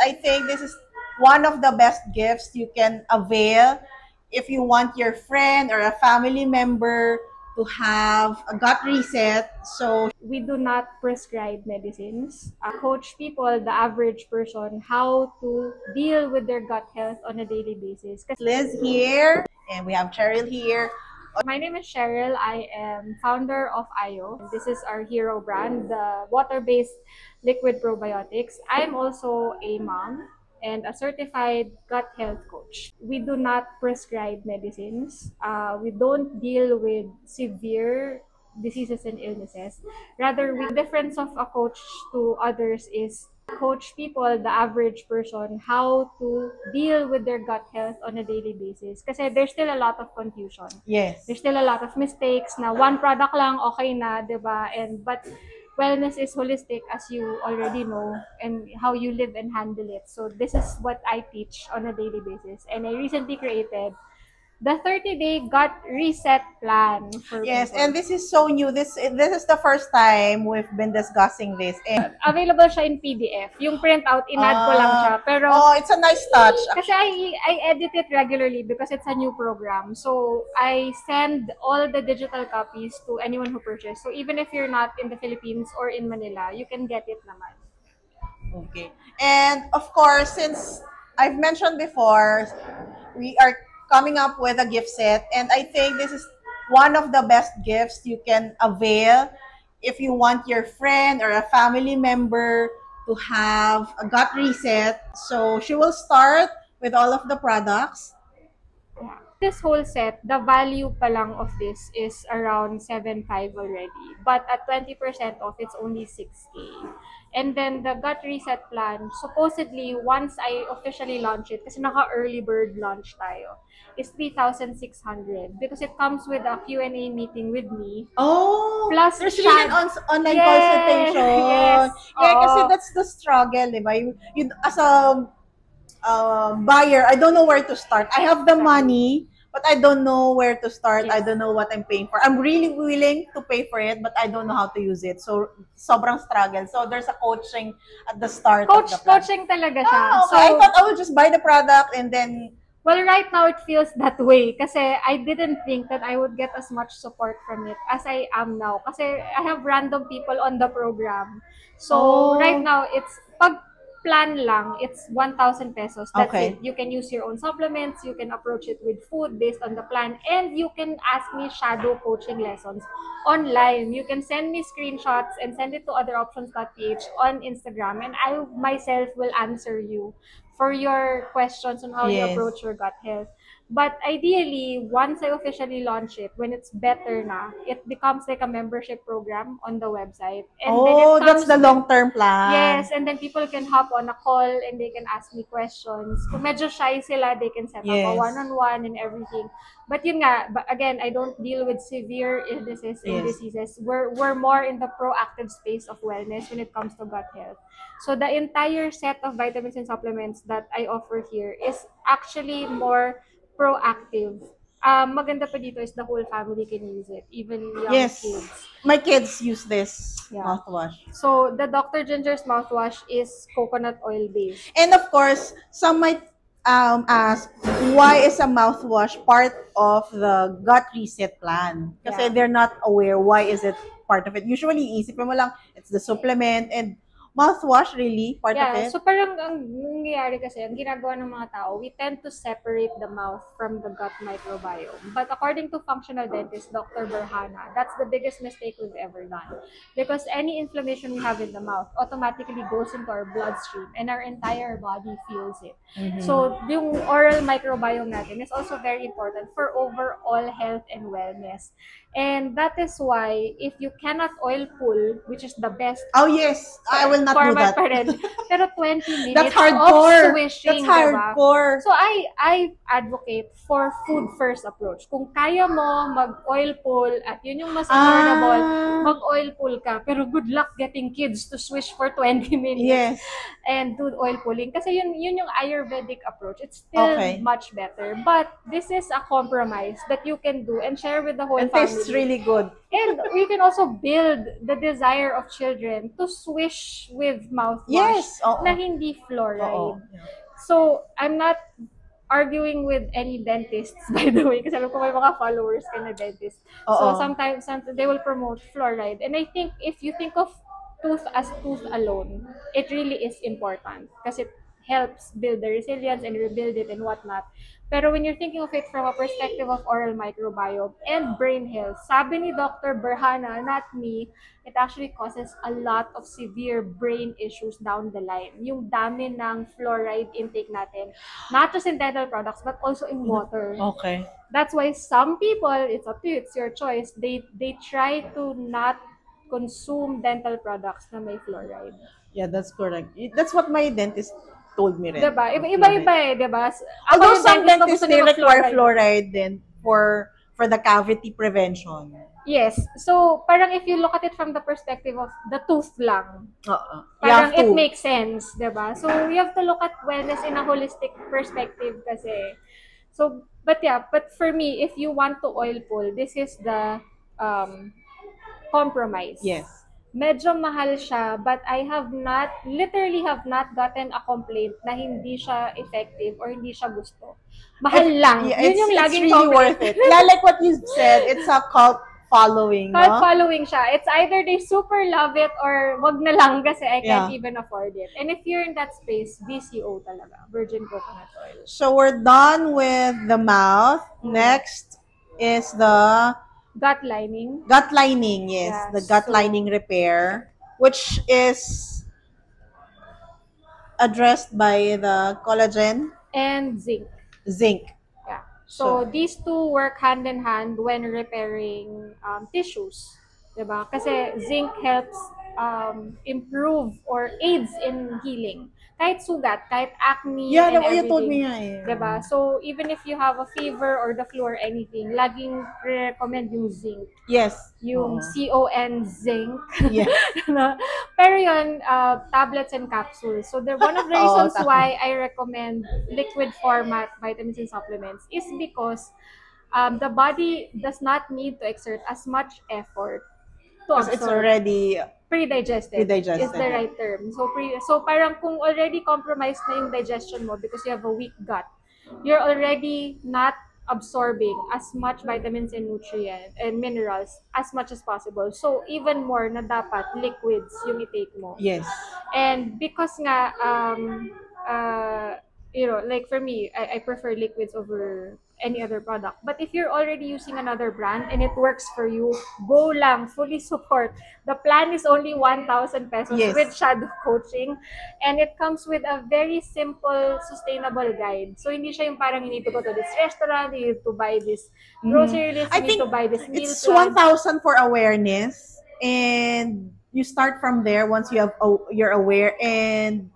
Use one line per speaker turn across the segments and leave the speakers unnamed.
I think this is one of the best gifts you can avail if you want your friend or a family member to have a gut reset. So
We do not prescribe medicines. Coach people, the average person, how to deal with their gut health on a daily basis.
Liz here, and we have Cheryl here.
My name is Cheryl. I am founder of IO. This is our hero brand, the water-based liquid probiotics. I'm also a mom and a certified gut health coach. We do not prescribe medicines. We don't deal with severe diseases and illnesses. Rather, the difference of a coach to others is coach people, the average person, how to deal with their gut health on a daily basis. Kasi there's still a lot of confusion.
Yes.
There's still a lot of mistakes na one product lang, okay na, diba? But wellness is holistic, as you already know, and how you live and handle it. So this is what I teach on a daily basis. And I recently created the 30-day gut reset plan for
Yes,
people.
and this is so new. This is the first time we've been discussing this. And
Available siya in PDF. Yung printout, in-add ko lang siya. Pero
it's a nice touch.
kasi I edit it regularly because it's a new program. So I send all the digital copies to anyone who purchased. So even if you're not in the Philippines or in Manila, you can get it naman.
Okay. And of course, since I've mentioned before, we are coming up with a gift set, and I think this is one of the best gifts you can avail if you want your friend or a family member to have a gut reset. So she will start with all of the products.
Yeah. This whole set, the value pa lang of this is around 7.5 already. But at 20% off, it's only 6K. And then the gut reset plan, supposedly, once I officially launch it, kasi naka-early bird launch tayo, is 3,600 because it comes with a Q&A meeting with me.
Oh,
Plus
there's really an online consultation.
Yes.
Yeah, kasi that's the struggle, diba? You as a buyer, I don't know where to start. I have the money, but I don't know where to start.
Yes.
I don't know what I'm paying for. I'm really willing to pay for it, but I don't know how to use it. So, sobrang struggle. So, there's a coaching at the start of the plan.
Coaching talaga siya.
Okay. I thought I would just buy the product and then...
Well, right now, it feels that way. Kasi I didn't think that I would get as much support from it as I am now. Kasi I have random people on the program. So, right now, it's... Pag plan lang, it's 1,000 pesos. That's
Okay.
it. You can use your own supplements. You can approach it with food based on the plan. And you can ask me shadow coaching lessons online. You can send me screenshots and send it to otheroptions.ph on Instagram. And I myself will answer you for your questions on how you
Yes.
approach your gut health. But ideally, once I officially launch it, when it's better na, it becomes like a membership program on the website. And then it comes
that's the long-term plan.
Yes, and then people can hop on a call and they can ask me questions. Kung medyo shy sila, they can set up a
Yes.
one-on-one and everything. But yun nga, but again, I don't deal with severe illnesses and
Yes.
diseases. We're more in the proactive space of wellness when it comes to gut health. So the entire set of vitamins and supplements that I offer here is actually more proactive. Maganda pa dito is the whole family can use it, even young
Yes.
kids.
My kids use this
Yeah.
mouthwash.
So the Dr. Ginger's mouthwash is coconut oil based.
And of course, some might ask, why is a mouthwash part of the gut reset plan? Kasi
Yeah.
they're not aware why is it part of it. Usually, isipin mo lang, it's the supplement, and mouthwash really part of it.
So parang ang nangyayari kasi, ang ginagawa ng mga tao, we tend to separate the mouth from the gut microbiome. But according to functional dentist Dr. Berhana, that's the biggest mistake we've ever done. Because any inflammation we have in the mouth automatically goes into our bloodstream and our entire body feels it. So yung oral microbiome natin is also very important for overall health and wellness. And that is why if you cannot oil pull, which is the best
Oh yes, I will not do
format
that.
pa rin, pero 20 minutes
That's hardcore.
of swishing,
That's hardcore.
diba? So I advocate for food first approach. Kung kaya mo mag-oil pull at yun yung mas affordable, mag-oil pull ka. Pero good luck getting kids to swish for 20 minutes
Yes.
and do oil pulling. Kasi yun yung Ayurvedic approach. It's still much better. But this is a compromise that you can do and share with the whole
It
family.
tastes really good.
And we can also build the desire of children to swish with mouthwash
Yes. Oo.
na hindi
Oo.
fluoride.
Yeah.
So, I'm not arguing with any dentists, by the way, kasi alam ko may mga followers ka na dentist. So,
Oo.
sometimes they will promote fluoride. And I think if you think of tooth as tooth alone, it really is important kasi it helps build the resilience and rebuild it and whatnot. Pero when you're thinking of it from a perspective of oral microbiome and brain health, sabi ni Dr. Berhana, not me, it actually causes a lot of severe brain issues down the line. Yung dami ng fluoride intake natin, not just in dental products, but also in water.
Okay.
That's why some people, it's up to you, it's your choice, they try to not consume dental products na may fluoride.
Yeah, that's correct. That's what my dentist told me rin.
Diba? Iba-iba eh, diba?
Although
yung
some
dentist ko,
dentists,
gusto
they
niya
require
mag-fluoride.
fluoride then for the cavity prevention.
Yes. So, parang if you look at it from the perspective of the tooth lang, parang it makes sense, diba? So, you have to look at wellness in a holistic perspective kasi. So, but for me, if you want to oil pull, this is the compromise.
Yes.
Medyo mahal siya, but I literally have not gotten a complaint na hindi siya effective or hindi siya gusto. Mahal lang.
Yeah,
Yun yung
it's
laging
really
complaint.
worth it. Like what you said, it's a cult following.
Cult
no?
following siya. It's either they super love it or wag na lang kasi I can't
Yeah.
even afford it. And if you're in that space, VCO talaga. Virgin coconut oil.
So we're done with the mouth. Next is the
Gut lining.
gut lining. Yes,
Yeah,
the gut
so-
lining repair, which is addressed by the collagen,
And zinc.
zinc.
Yeah. So,
So-
these two work hand in hand when repairing tissues. Diba? Kasi zinc helps improve or aids in healing. Kahit sugat, kahit acne
Yeah,
and
you
everything.
told me nga eh.
Diba? So, even if you have a fever or the flu or anything, laging recommend yung zinc.
Yes.
Yung
Oo.
CON zinc.
Yes.
No? Pero yun, tablets and capsules. So, one of the
Oo,
reasons
tama.
why I recommend liquid format vitamins and supplements is because the body does not need to exert as much effort to
Because it's
absorb.
already
Pre-digested.
Pre-digested,
Is the
yeah.
right term. So parang kung already compromised na yung digestion mo because you have a weak gut, you're already not absorbing as much vitamins and nutrients and minerals as much as possible. So even more na dapat liquids yung i-take mo.
yes.
And because nga, like for me, I prefer liquids over any other product. But if you're already using another brand and it works for you, go lang, fully support. The plan is only 1,000 pesos
Yes.
with shadow coaching. And it comes with a very simple, sustainable guide. So hindi siya yung parang you need to go to this restaurant, you need to buy this grocery list,
I
you need
think
to buy this meal
It's
plan.
1,000 for awareness, and you start from there once you're aware, and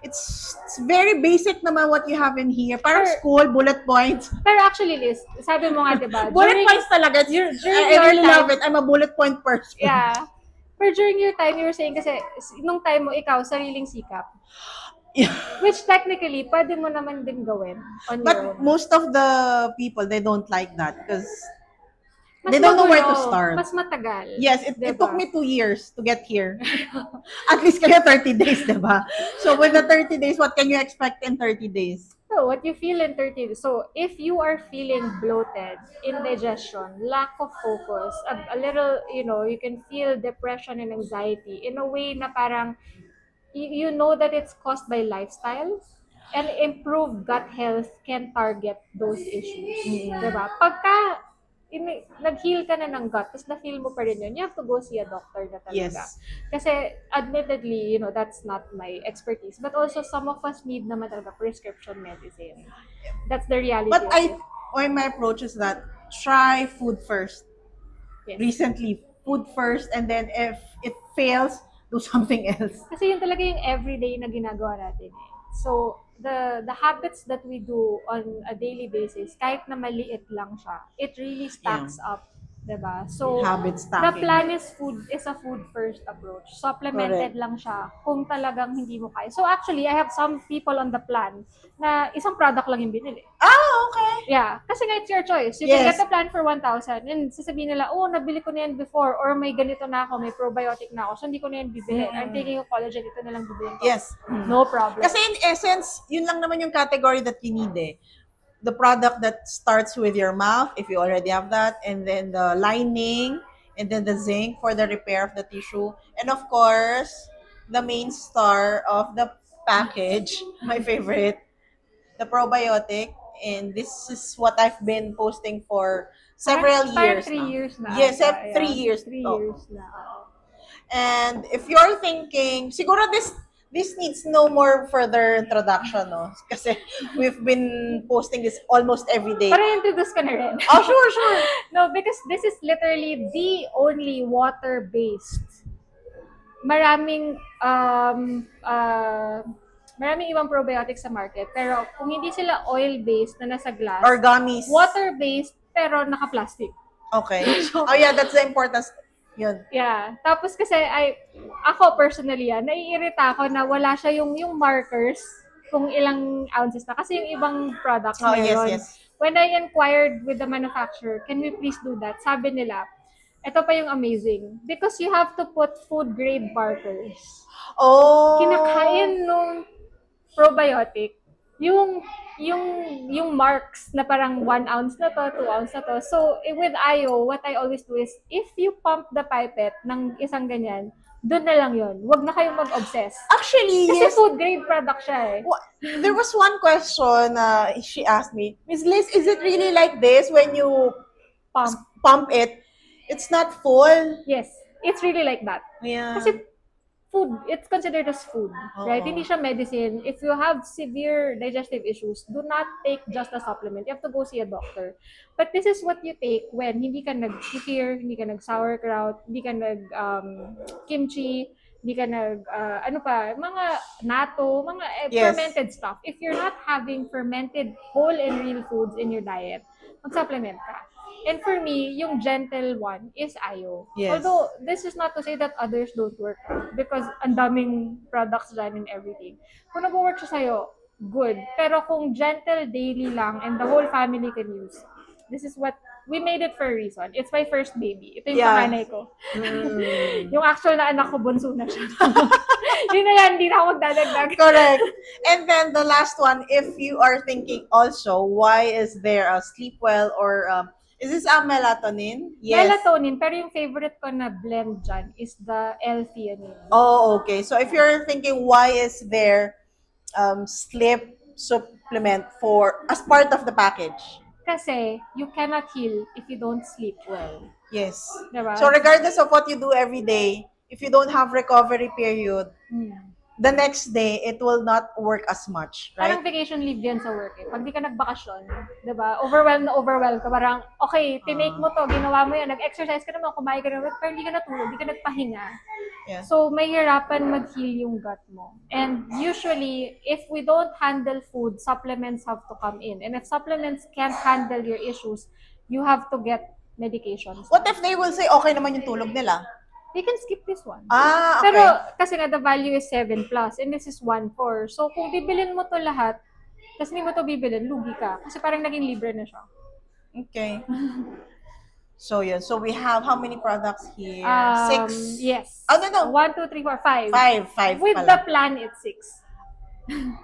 it's very basic naman what you have in here. Parang
Sure.
school bullet points.
Pero actually, Liz, sabi mo nga, diba?
Bullet points talaga.
during
I
your
really
time-
love it. I'm a bullet point person.
Yeah. Pero during your time, you were saying kasi, nung time mo, ikaw, sariling sikap.
Yeah.
Which technically, pwede mo naman din gawin on your
But
own.
most of the people, they don't like that because
Mas
they don't know where to
magulo,
start.
Mas matagal.
yes, it
Diba?
took me 2 years to get here. At least kaya 30 days, diba? So with the 30 days, what can you expect in 30 days?
So, what you feel in 30 days. So, if you are feeling bloated, indigestion, lack of focus, a little, you can feel depression and anxiety in a way na parang, you know that it's caused by lifestyle, and improved gut health can target those issues. Diba? Pagka nag-heal ka na ng gut, tapos na-feel mo pa rin yun, you have to go see a doctor na talaga.
Yes.
Kasi, admittedly, that's not my expertise. But also, some of us need naman talaga prescription medicine. That's the reality
But
of it.
my approach is that try food first.
Yes.
Recently, food first, and then if it fails, do something else.
Kasi yun talaga yung everyday na ginagawa natin eh. So, the habits that we do on a daily basis, kahit na maliit lang siya, it really stacks up Diba? So,
Habit
the
stacking.
plan is a food first approach. Supplemented
Correct.
lang siya kung talagang hindi mo kaya. So actually, I have some people on the plan na isang product lang yung binili.
Okay.
Yeah, kasi nga it's your choice. You can
Yes.
get the plan for 1,000 and sasabihin nila, oh, nabili ko na yan before or may ganito na ako, may probiotic na ako, so hindi ko na yan bibili. I'm taking a collagen, ito na lang bibili ko.
Yes.
No problem.
Kasi in essence, yun lang naman yung category that you need eh. The product that starts with your mouth, if you already have that, and then the lining, and then the zinc for the repair of the tissue. And of course, the main star of the package, my favorite, the probiotic. And this is what I've been posting for several
Parang
years
3
now.
years na.
Yes,
ata,
3 years.
3
Oh.
years na.
And if you're thinking, siguro this needs no more further introduction, no? Kasi we've been posting this almost every day.
Para introduce ka na rin.
Oh, sure.
No, because this is literally the only water-based. Maraming maraming ibang probiotics sa market, pero kung hindi sila oil-based na nasa glass,
Or gummies.
water-based pero naka-plastic.
Okay. Oh yeah, that's the importance. Yun.
Yeah. Tapos kasi ako personally naiirita ako na wala siya yung markers kung ilang ounces na. Kasi yung ibang products
Oh,
meron.
yes.
When I inquired with the manufacturer, can we please do that? Sabi nila, ito pa yung amazing. Because you have to put food grade markers.
Oh.
Kinakain nung probiotic yung marks na parang 1 ounce na to, 2 ounce na to. So, with Ayo, what I always do is, if you pump the pipette ng isang ganyan, doon na lang yun. Huwag na kayong mag-obsess.
Actually,
Kasi
yes.
food grade product siya eh.
There was one question she asked me, Miss Liz, is it really like this when you pump it? It's not full.
Yes, it's really like that.
Yeah.
Kasi food, it's considered as food, right? Hindi siya medicine. If you have severe digestive issues, do not take just a supplement. You have to go see a doctor. But this is what you take when hindi ka nag-kefir, hindi ka nag-sauerkraut, hindi ka nag-kimchi, hindi ka mga natto, mga fermented stuff. If you're not having fermented whole and real foods in your diet, mag-supplement ka. And for me, yung gentle one is Ayo.
Yes.
Although, this is not to say that others don't work. Because ang daming products dyan and everything. Kung nag-work siya sa'yo, good. Pero kung gentle daily lang and the whole family can use, this is what, we made it for a reason. It's my first baby. Ito yung panganay ko. Yung actual na anak ko, bunso na siya. Yun na yan, hindi na ako magdadagdag.
Correct. And then the last one, if you are thinking also, why is there a sleep well or is this a melatonin? Yes.
Melatonin, pero yung favorite ko na blend dyan is the L-theanine.
Oh, okay. So if you're thinking why is there sleep supplement as part of the package?
Kasi you cannot heal if you don't sleep well.
Yes.
Diba?
So regardless of what you do every day, if you don't have recovery period, the next day, it will not work as much, right?
Parang vacation leave yan sa work eh. Pag di ka nagbakasyon, diba? Overwhelmed ka. Parang, okay, tinake mo to, ginawa mo yan, nag-exercise ka naman, kumain ka naman, pero hindi ka natulog, hindi ka nagpahinga.
Yeah.
So, mahirapan mag-heal yung gut mo. And usually, if we don't handle food, supplements have to come in. And if supplements can't handle your issues, you have to get medications.
What if they will say, okay naman yung tulog nila?
You can skip this one.
Okay.
Pero, kasi nga, the value is 7+, and this is 1.4. So, kung bibilin mo to lahat, tapos hindi mo to bibilin, lugi ka. Kasi parang naging libre na siya.
Okay. So, yun. So, we have how many products here? 6?
Yes.
Oh, no.
1, 2, 3, 4, 5.
5
With
pala.
the plan, it's 6.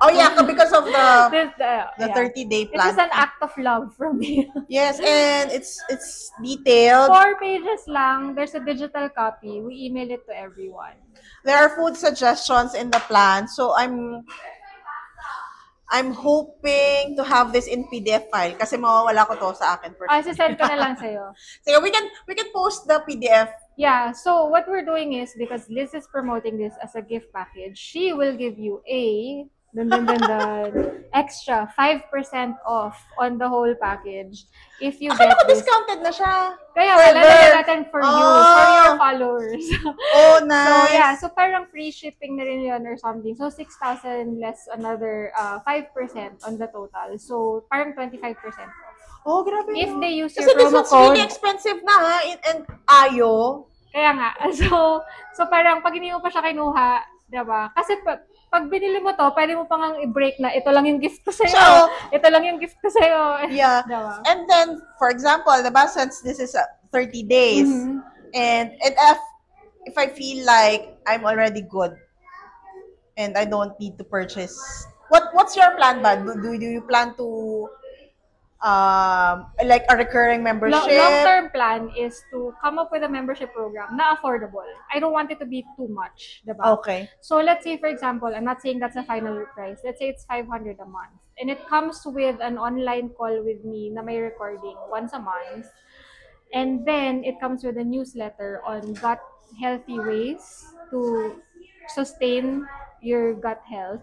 Oh, yeah, because of the
Yeah.
30-day
It
plan.
is an act of love from me.
Yes, and it's detailed.
4 pages lang. There's a digital copy. We email it to everyone.
There are food suggestions in the plan. So, I'm hoping to have this in PDF file kasi mawawala ko to sa akin.
Sisend ko na lang sa'yo.
So, we can post the PDF.
Yeah, so what we're doing is, because Liz is promoting this as a gift package, she will give you a extra 5% off on the whole package if you
Akala
get
ko
this.
discounted na siya.
Kaya
Further.
lalagyan natin for you, for your followers.
Oh, nice.
So yeah, so parang free shipping na rin yun or something. So 6,000 less another 5% on the total. So parang 25% off.
Oh, grabe.
If
no?
they use
Kasi
your
this
promo
one's really
code,
expensive na ha. And Ayo.
kaya nga. So parang pag hindi mo pa siya kinuha, diba? Kasi pag binili mo to, pwede mo pang i-break na ito lang yung gift ko sa'yo.
So,
ito lang yung gift ko sa'yo.
yeah.
Diba?
And then, for example, diba, since this is 30 days,
Mhm.
and if I feel like I'm already good and I don't need to purchase, what's your plan, ba? Do you plan to like a recurring membership?
Long-term plan is to come up with a membership program na affordable. I don't want it to be too much, diba?
Okay.
So let's say, for example, I'm not saying that's a final price. Let's say it's 500 a month. And it comes with an online call with me na may recording once a month. And then it comes with a newsletter on gut healthy ways to sustain your gut health.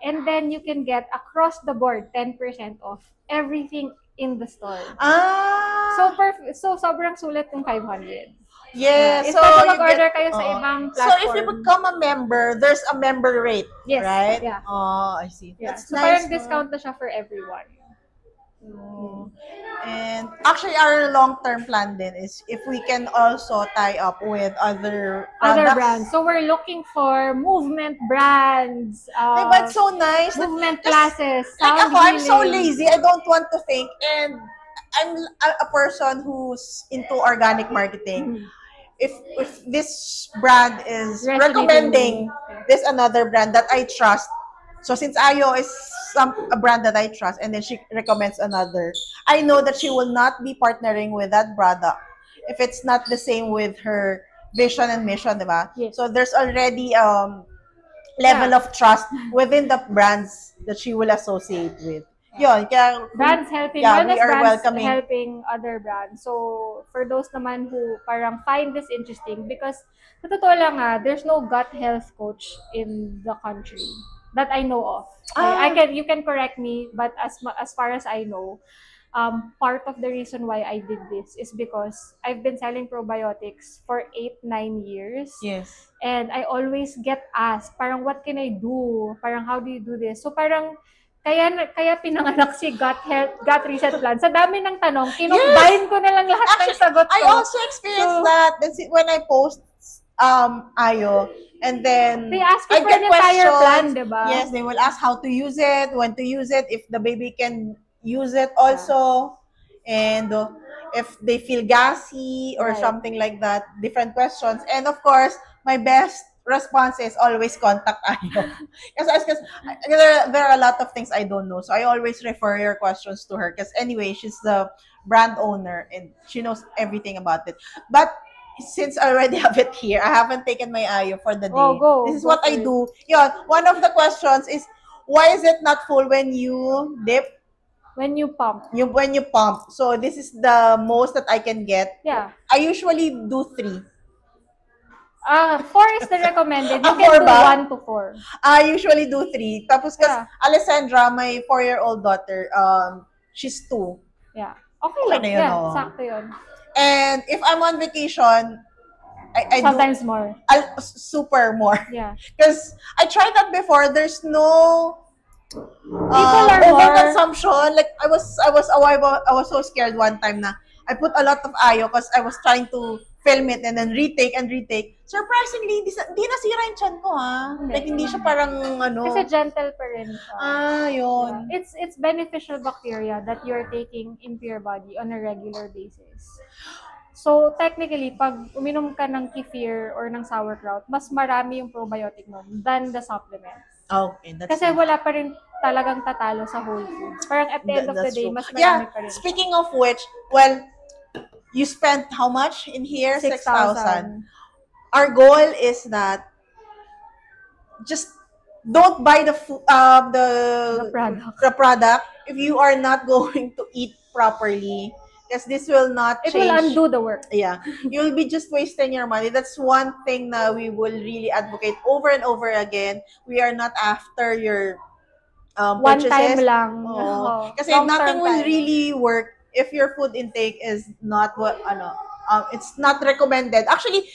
And then you can get across the board 10% off everything in the store.
Ah.
So sobrang sulit ng 500.
Yeah,
Instead
so
na
you
mag-order
get,
kayo sa ibang
so
platform.
if you become a member, there's a member rate,
Yes,
right?
yeah.
Oh, I see.
Yeah.
That's
So
nice.
parang
no?
discount na siya for everyone.
Mm. And actually, our long-term plan then is if we can also tie up with other
Other
products.
brands. So we're looking for movement brands.
Hey, but so nice. that-
Movement
just-
classes.
Like
Sound
ako, I'm so
healing.
lazy. I don't want to think. And I'm a person who's into organic marketing.
Mhm.
If this brand is
Resonating
recommending
with me.
this another brand that I trust, so since Ayo is a brand that I trust, and then she recommends another, I know that she will not be partnering with that product if it's not the same with her vision and mission, diba?
Yes.
So there's already level
Yeah.
of trust within the brands that she will associate with. Yun, kaya
Brands helping,
yeah, we
wellness
are
brands
welcoming.
helping other brands. So, for those naman who parang find this interesting, because sa totoo lang there's no gut health coach in the country that I know of. You can correct me, but as far as I know, part of the reason why I did this is because I've been selling probiotics for 8-9 years.
Yes.
And I always get asked, parang what can I do? Parang how do you do this? So parang kaya pinanganak si Gut Reset Plan. Sa dami ng tanong, kinumbine ko na lang lahat ng sagot ko.
I also experienced that. That's it, when I post Ayo, and then
They ask you
I
for
get
an entire
questions.
plan, diba?
Yes, they will ask how to use it, when to use it, if the baby can use it also, and if they feel gassy or
Right.
something like that. Different questions, and of course, my best response is always contact Ayo. Because there are a lot of things I don't know, so I always refer your questions to her. Because anyway, she's the brand owner and she knows everything about it. But since I already have it here, I haven't taken my Ayo for the day.
Oh, go.
This is
Go
what
for
I
it.
do. Yeah, one of the questions is, why is it not full when you dip?
When you pump.
When you pump. So this is the most that I can get.
Yeah.
I usually do 3.
4 is the recommended. You
Four
can do
ba?
1 to 4.
I usually do 3. Tapos
Yeah.
Alessandra, my 4-year-old daughter, she's 2.
Yeah. Okay
Okay
lang.
na yun,
Yeah,
oh.
sakto yun.
And if I'm on vacation, I
Sometimes more.
super more.
Yeah.
Because I tried that before. There's no
People are more.
overconsumption. Like I was so scared one time na I put a lot of Ayo because I was trying to film it and then retake. Surprisingly, di nasira yung chan ko, ha?
Hindi.
Like hindi siya parang ano.
Kasi gentle pa rin siya.
Yun.
Yeah. It's beneficial bacteria that you're taking into your body on a regular basis. So, technically, pag uminom ka ng kefir or ng sauerkraut, mas marami yung probiotic nun than the supplement.
Okay, that's
Kasi wala pa rin talagang tatalo sa whole foods. Parang at the end of the
that's
day,
true.
mas marami pa rin.
Speaking of which, well, you spent how much in here? 6,000. Our goal is that just don't buy the product if you are not going to eat properly, because this will not
It
change.
will undo the work.
Yeah, you'll be just wasting your money. That's one thing that we will really advocate over and over again. We are not after your
One
purchases.
time lang.
Oo. Kasi
Long-term
nothing will
time.
really work if your food intake is not it's not recommended. Actually,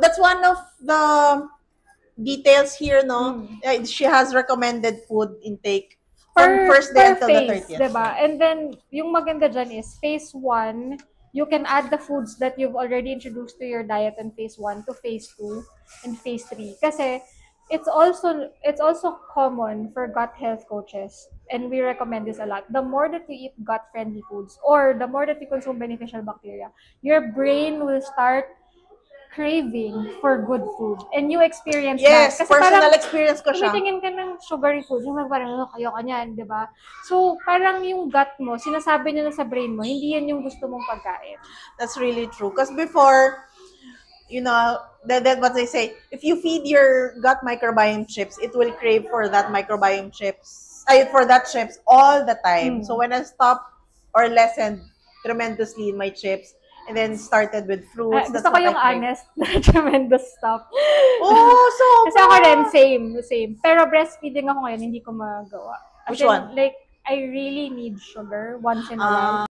that's one of the details here, no? She has recommended food intake From first day until the
phase,
30th.
diba? And then, yung maganda dyan is, phase 1, you can add the foods that you've already introduced to your diet in phase 1 to phase 2 and phase 3. Kasi, it's also common for gut health coaches, and we recommend this a lot. The more that you eat gut-friendly foods, or the more that you consume beneficial bacteria, your brain will start craving for good food. And you experience
Yes,
that. Kasi
personal
parang,
experience ko siya.
tumitingin ka ng sugary food, yung parang, kayo ka niyan, di ba? So, parang yung gut mo, sinasabi niya na sa brain mo, hindi yan yung gusto mong pagkain.
That's really true. Because before, you know, that what they say, if you feed your gut microbiome chips, it will crave for that microbiome chips, for that chips all the time. So when I stopped or lessened tremendously in my chips, and then started with fruits.
Gusto ko yung honest na tremendous stuff.
Oh, so
Kasi ako rin, same. Pero breastfeeding ako ngayon, hindi ko magawa.
Which one?
Like, I really need sugar once in a while.